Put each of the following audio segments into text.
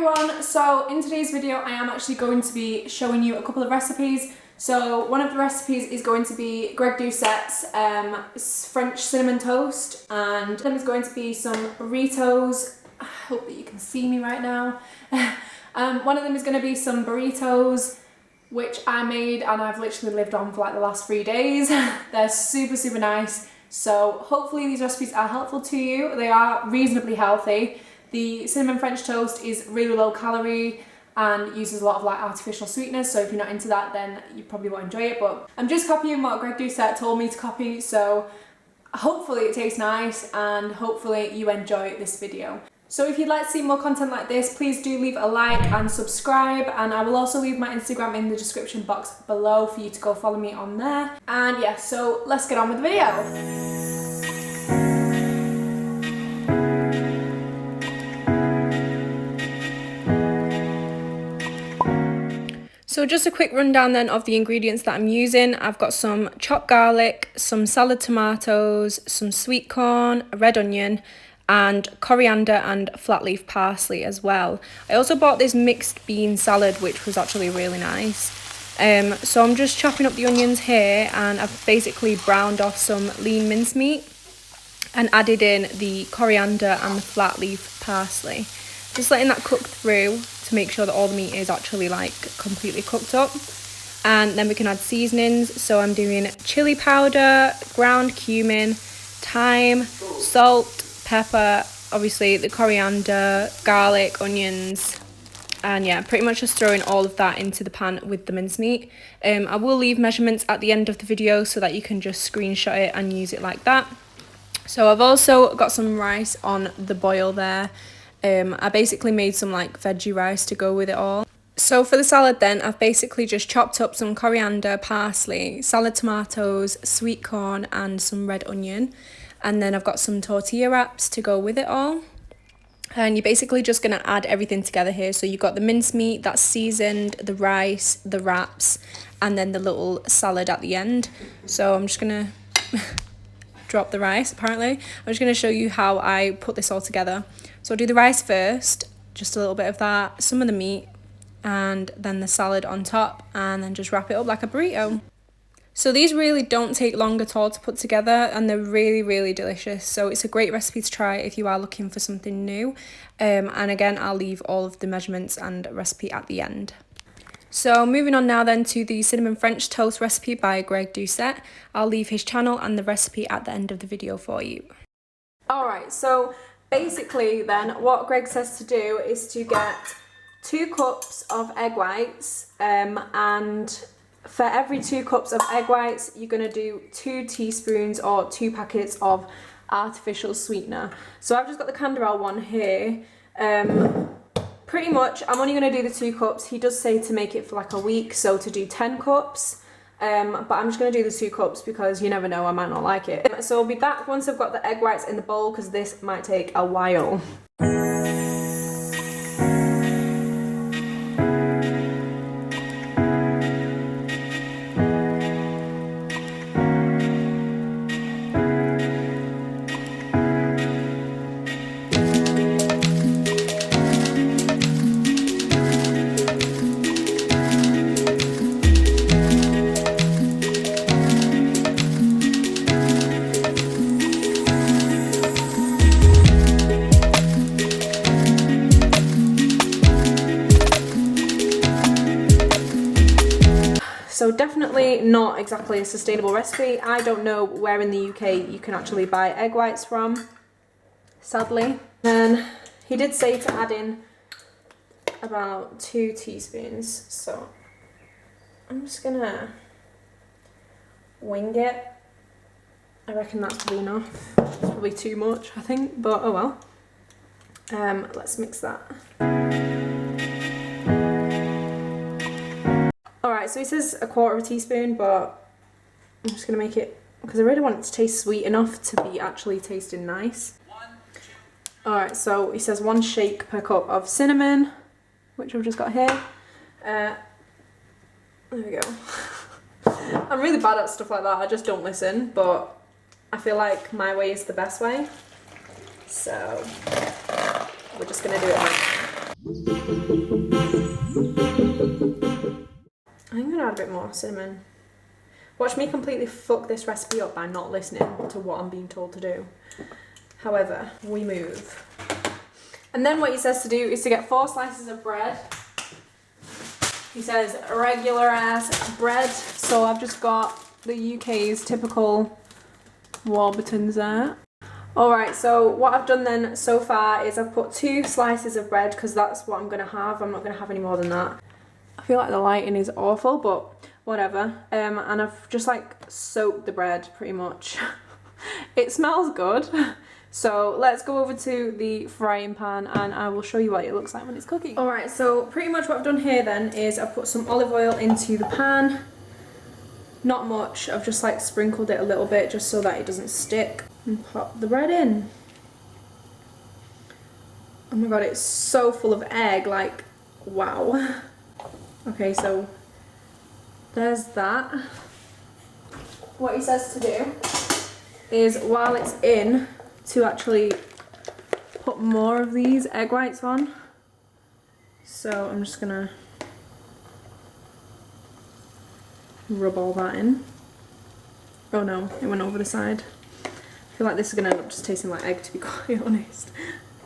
everyone, so in today's video I am actually going to be showing you a couple of recipes. So one of the recipes is going to be Greg Doucette's French cinnamon toast, and then is going to be some burritos. I hope that you can see me right now. One of them is going to be some burritos, which I made and I've literally lived on for like the last 3 days. They're super nice, so hopefully these recipes are helpful to you. They are reasonably healthy. The cinnamon French toast is really low calorie and uses a lot of like artificial sweetness, so if you're not into that then you probably won't enjoy it, but I'm just copying what Greg Doucette told me to copy, so hopefully it tastes nice and hopefully you enjoy this video. So if you'd like to see more content like this, please do leave a like and subscribe, and I will also leave my Instagram in the description box below for you to go follow me on there. And yeah, so let's get on with the video. So just a quick rundown then of the ingredients that I'm using. I've got some chopped garlic, some salad tomatoes, some sweet corn, a red onion, and coriander and flat leaf parsley as well. I also bought this mixed bean salad, which was actually really nice. So I'm just chopping up the onions here, and I've basically browned off some lean mincemeat and added in the coriander and the flat leaf parsley. Just letting that cook through to make sure that all the meat is actually like completely cooked up. And then we can add seasonings. So I'm doing chili powder, ground cumin, thyme, salt, pepper, obviously the coriander, garlic, onions, and yeah, pretty much just throwing all of that into the pan with the mincemeat. I will leave measurements at the end of the video so that you can just screenshot it and use it like that. So I've also got some rice on the boil there. I basically made some like veggie rice to go with it all. So for the salad then, I've basically just chopped up some coriander, parsley, salad tomatoes, sweet corn and some red onion. And then I've got some tortilla wraps to go with it all. And you're basically just going to add everything together here. So you've got the mincemeat that's seasoned, the rice, the wraps, and then the little salad at the end. So I'm just going to drop the rice apparently. I'm just going to show you how I put this all together. So I'll do the rice first, just a little bit of that, some of the meat, and then the salad on top, and then just wrap it up like a burrito. So these really don't take long at all to put together, and they're really delicious. So it's a great recipe to try if you are looking for something new. And again, I'll leave all of the measurements and recipe at the end. So moving on now then to the cinnamon French toast recipe by Greg Doucette. I'll leave his channel and the recipe at the end of the video for you. Alright, so basically then what Greg says to do is to get 2 cups of egg whites, and for every 2 cups of egg whites you're going to do 2 teaspoons or 2 packets of artificial sweetener. So I've just got the Canderel one here. Pretty much I'm only going to do the 2 cups. He does say to make it for like a week, so to do 10 cups. But I'm just going to do the 2 cups because you never know, I might not like it. So I'll be back once I've got the egg whites in the bowl because this might take a while. So definitely not exactly a sustainable recipe. I don't know where in the UK you can actually buy egg whites from, sadly. And he did say to add in about 2 teaspoons. So I'm just gonna wing it. I reckon that's probably enough. It's probably too much, I think, but oh well. Let's mix that. Alright, so he says 1/4 teaspoon, but I'm just going to make it, because I really want it to taste sweet enough to be actually tasting nice. Alright, so he says 1 shake per cup of cinnamon, which I've just got here. There we go. I'm really bad at stuff like that, I just don't listen, but I feel like my way is the best way. So we're just going to do it like I'm gonna add a bit more cinnamon. Watch me completely fuck this recipe up by not listening to what I'm being told to do. However, we move. And then what he says to do is to get 4 slices of bread. He says regular ass bread. So I've just got the UK's typical Warburtons there. Alright, so what I've done then so far is I've put 2 slices of bread because that's what I'm going to have. I'm not going to have any more than that. I feel like the lighting is awful, but whatever. And I've just like soaked the bread pretty much. It smells good. So let's go over to the frying pan and I will show you what it looks like when it's cooking. Alright, so pretty much what I've done here then is I've put some olive oil into the pan. Not much, I've just like sprinkled it a little bit just so that it doesn't stick. And pop the bread in. Oh my god, it's so full of egg, like, wow. Okay, so there's that. What he says to do is while it's in, to actually put more of these egg whites on. So I'm just gonna rub all that in. Oh no, it went over the side. I feel like this is gonna end up just tasting like egg, to be quite honest.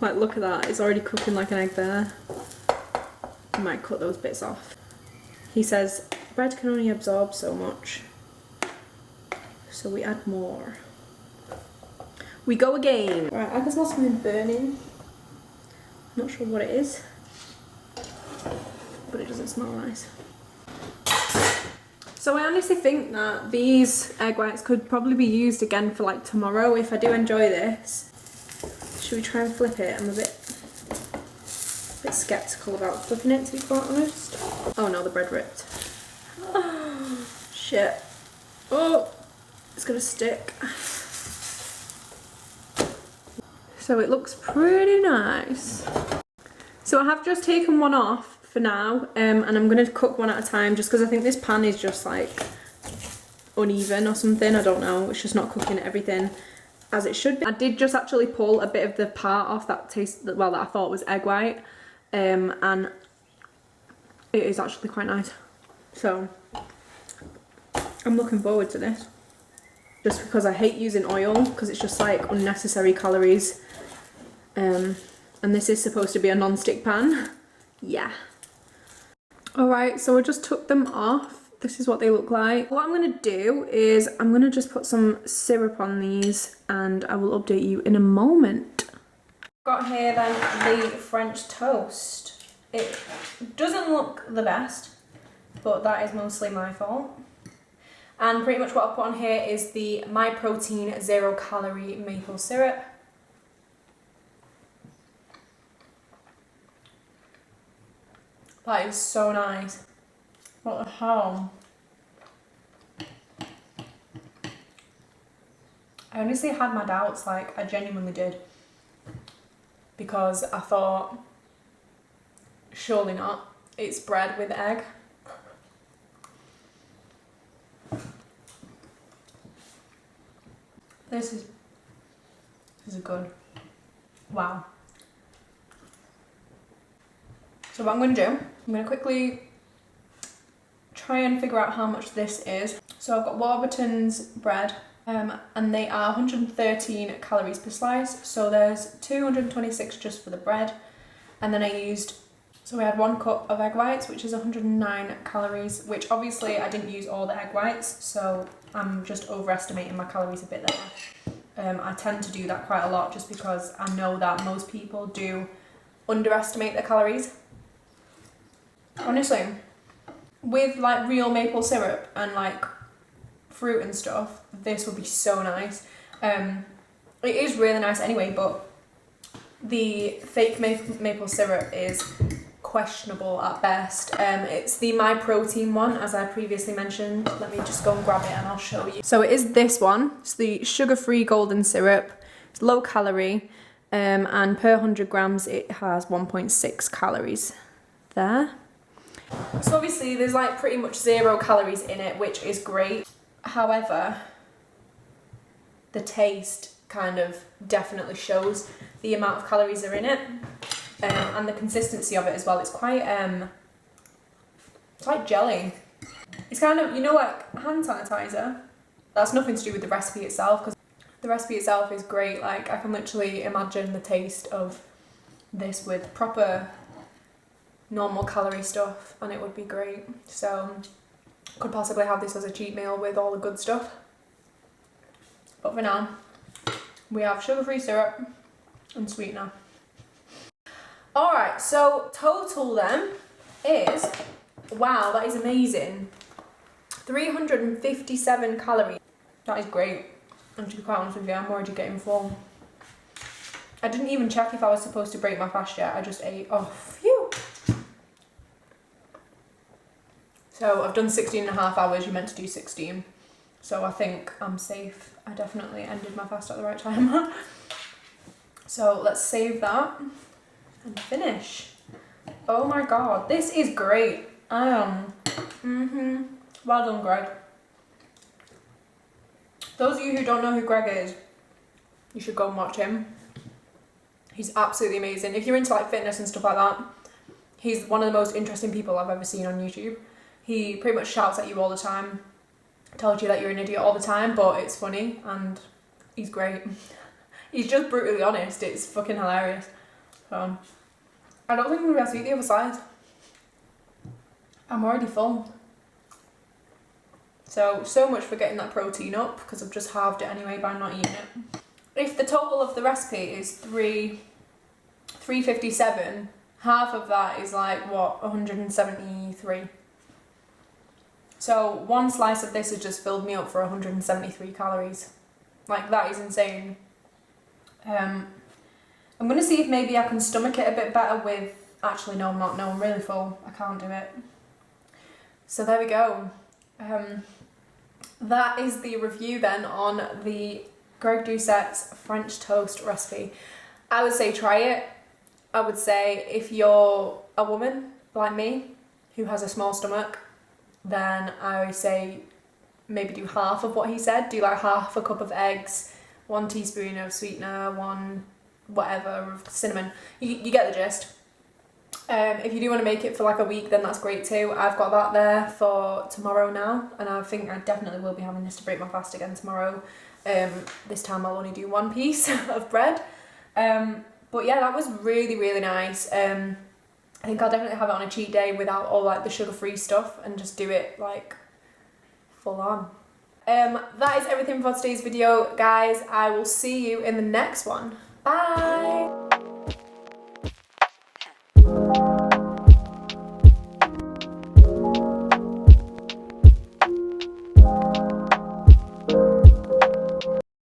Like, look at that, it's already cooking like an egg there. I might cut those bits off. He says bread can only absorb so much, so we add more. We go again. Right, I can smell something burning. Not sure what it is, but it doesn't smell nice. So I honestly think that these egg whites could probably be used again for like tomorrow if I do enjoy this. Should we try and flip it? I'm a bit skeptical about flipping it, to be quite honest. Oh no, the bread ripped. Oh, shit. Oh, it's gonna stick. So it looks pretty nice. So I have just taken one off for now, and I'm going to cook one at a time just because I think this pan is just like uneven or something. I don't know, it's just not cooking everything as it should be. I did just actually pull a bit of the part off that that I thought was egg white, and it is actually quite nice. So I'm looking forward to this. Just because I hate using oil because it's just like unnecessary calories. And this is supposed to be a non-stick pan. Yeah. Alright, so I just took them off. This is what they look like. What I'm going to do is I'm going to just put some syrup on these and I will update you in a moment. Got here then the French toast. It doesn't look the best, but that is mostly my fault. And pretty much what I've put on here is the My Protein 0 calorie maple syrup. That is so nice. What the hell? I honestly had my doubts, like I genuinely did. Because I thought, surely not, it's bread with egg. This is good. Wow. So what I'm going to do, I'm going to quickly try and figure out how much this is. So I've got Warburton's bread, and they are 113 calories per slice. So there's 226 just for the bread. And then so we had 1 cup of egg whites, which is 109 calories, which obviously I didn't use all the egg whites, so I'm just overestimating my calories a bit there. I tend to do that quite a lot just because I know that most people do underestimate their calories. Honestly, with like real maple syrup and like fruit and stuff, this would be so nice. It is really nice anyway, but the fake maple syrup is questionable at best. It's the My Protein one, as I previously mentioned. Let me just go and grab it and I'll show you. So it is this one. It's the sugar-free golden syrup. It's low calorie, and per 100 grams it has 1.6 calories there. So obviously there's like pretty much 0 calories in it, which is great. However, the taste kind of definitely shows the amount of calories are in it. And the consistency of it as well. It's quite it's like jelly. It's kind of, you know, like hand sanitizer. That's nothing to do with the recipe itself, because the recipe itself is great. Like, I can literally imagine the taste of this with proper normal calorie stuff and it would be great. So could possibly have this as a cheat meal with all the good stuff. But for now, we have sugar-free syrup and sweetener. Alright, so total then is, wow, that is amazing. 357 calories. That is great. And to be quite honest with you, I'm already getting full. I didn't even check if I was supposed to break my fast yet. I just ate. Oh, phew. So I've done 16 and a half hours. You're meant to do 16. So I think I'm safe. I definitely ended my fast at the right time. So let's save that and finish. Oh my god, this is great. Well done, Greg. Those of you who don't know who Greg is, you should go and watch him. He's absolutely amazing. If you're into like fitness and stuff like that, he's one of the most interesting people I've ever seen on YouTube. He pretty much shouts at you all the time, tells you that you're an idiot all the time, but it's funny and he's great. He's just brutally honest. It's fucking hilarious. So I don't think I'm gonna be able to eat the other side. I'm already full. So much for getting that protein up, because I've just halved it anyway by not eating it. If the total of the recipe is 357, half of that is like, what, 173. So one slice of this has just filled me up for 173 calories. Like, that is insane. I'm going to see if maybe I can stomach it a bit better with... Actually, no, I'm not. No, I'm really full. I can't do it. So there we go. That is the review then on the Greg Doucette's French toast recipe. I would say try it. I would say if you're a woman like me who has a small stomach, then I would say maybe do half of what he said. Do like half a cup of eggs, 1 teaspoon of sweetener, 1 whatever of cinnamon. You get the gist. If you do want to make it for like a week, then that's great too. I've got that there for tomorrow now, and I think I definitely will be having this to break my fast again tomorrow. This time I'll only do 1 piece of bread. But yeah, that was really, really nice. I think I'll definitely have it on a cheat day without all like the sugar-free stuff and just do it like full on. That is everything for today's video, guys. I will see you in the next one. Bye!